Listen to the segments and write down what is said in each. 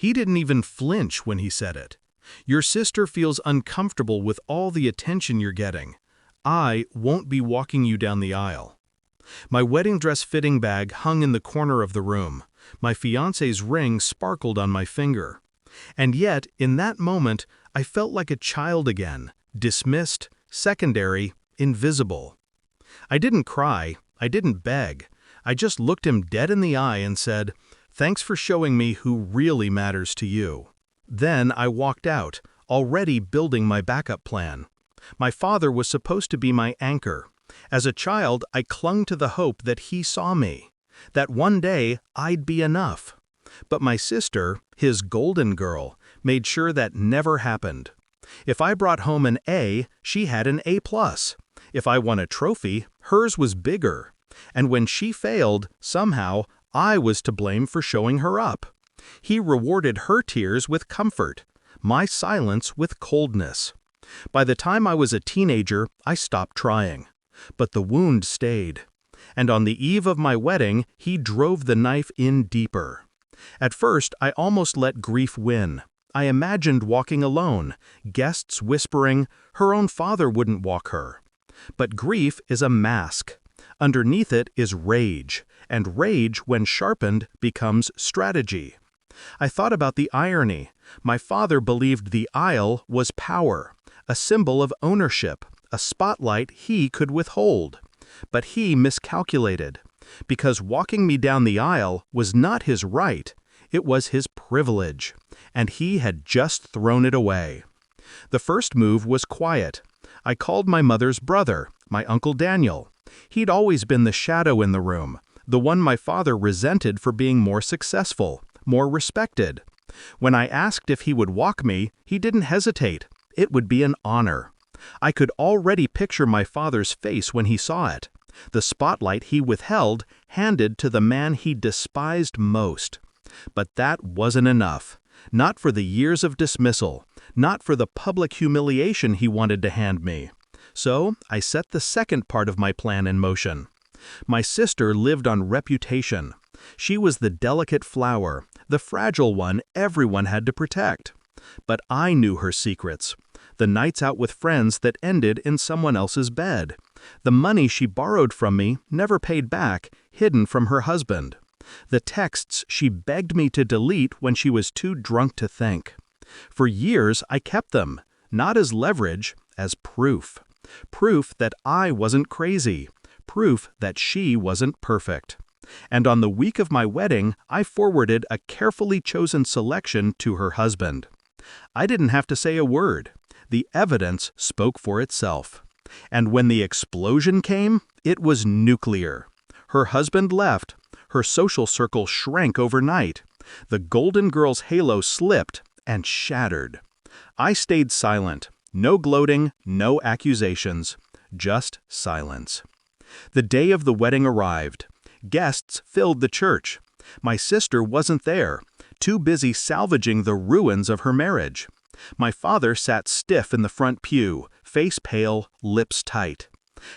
He didn't even flinch when he said it. Your sister feels uncomfortable with all the attention you're getting. I won't be walking you down the aisle. My wedding dress fitting bag hung in the corner of the room. My fiancé's ring sparkled on my finger. And yet, in that moment, I felt like a child again, dismissed, secondary, invisible. I didn't cry, I didn't beg. I just looked him dead in the eye and said, "Thanks for showing me who really matters to you." Then I walked out, already building my backup plan. My father was supposed to be my anchor. As a child, I clung to the hope that he saw me, that one day I'd be enough. But my sister, his golden girl, made sure that never happened. If I brought home an A, she had an A+. If I won a trophy, hers was bigger. And when she failed, somehow, I was to blame for showing her up. He rewarded her tears with comfort, my silence with coldness. By the time I was a teenager, I stopped trying. But the wound stayed. And on the eve of my wedding, he drove the knife in deeper. At first, I almost let grief win. I imagined walking alone, guests whispering, her own father wouldn't walk her. But grief is a mask. Underneath it is rage, and rage, when sharpened, becomes strategy. I thought about the irony. My father believed the aisle was power, a symbol of ownership, a spotlight he could withhold. But he miscalculated, because walking me down the aisle was not his right, it was his privilege, and he had just thrown it away. The first move was quiet. I called my mother's brother, my Uncle Daniel. He'd always been the shadow in the room, the one my father resented for being more successful, more respected. When I asked if he would walk me, he didn't hesitate. It would be an honor. I could already picture my father's face when he saw it. The spotlight he withheld handed to the man he despised most. But that wasn't enough. Not for the years of dismissal, not for the public humiliation he wanted to hand me. So I set the second part of my plan in motion. My sister lived on reputation. She was the delicate flower, the fragile one everyone had to protect. But I knew her secrets. The nights out with friends that ended in someone else's bed. The money she borrowed from me, never paid back, hidden from her husband. The texts she begged me to delete when she was too drunk to think. For years I kept them, not as leverage, as proof. Proof that I wasn't crazy. Proof that she wasn't perfect. And on the week of my wedding, I forwarded a carefully chosen selection to her husband. I didn't have to say a word. The evidence spoke for itself. And when the explosion came, it was nuclear. Her husband left. Her social circle shrank overnight. The golden girl's halo slipped and shattered. I stayed silent. No gloating, no accusations. Just silence. The day of the wedding arrived. Guests filled the church. My sister wasn't there, too busy salvaging the ruins of her marriage. My father sat stiff in the front pew, face pale, lips tight.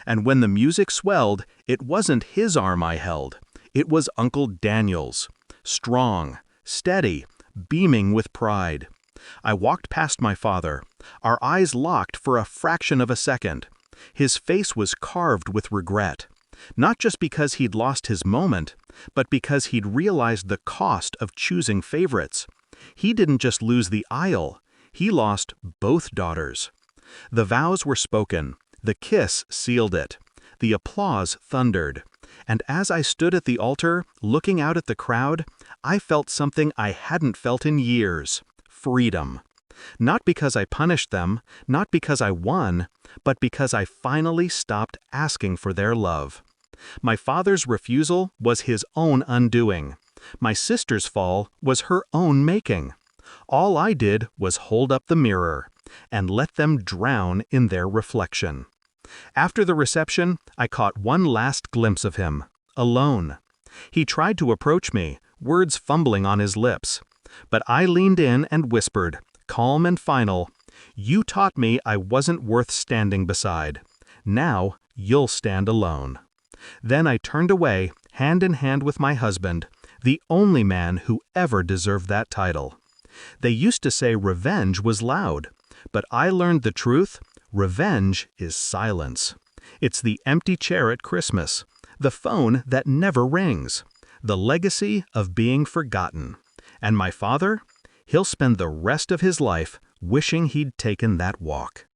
And when the music swelled, it wasn't his arm I held. It was Uncle Daniel's. Strong, steady, beaming with pride. I walked past my father. Our eyes locked for a fraction of a second. His face was carved with regret. Not just because he'd lost his moment, but because he'd realized the cost of choosing favorites. He didn't just lose the aisle, he lost both daughters. The vows were spoken, the kiss sealed it, the applause thundered. And as I stood at the altar, looking out at the crowd, I felt something I hadn't felt in years: freedom. Not because I punished them, not because I won, but because I finally stopped asking for their love. My father's refusal was his own undoing. My sister's fall was her own making. All I did was hold up the mirror and let them drown in their reflection. After the reception, I caught one last glimpse of him, alone. He tried to approach me, words fumbling on his lips. But I leaned in and whispered, calm and final, "You taught me I wasn't worth standing beside. Now you'll stand alone." Then I turned away, hand in hand with my husband, the only man who ever deserved that title. They used to say revenge was loud, but I learned the truth. Revenge is silence. It's the empty chair at Christmas, the phone that never rings, the legacy of being forgotten. And my father? He'll spend the rest of his life wishing he'd taken that walk.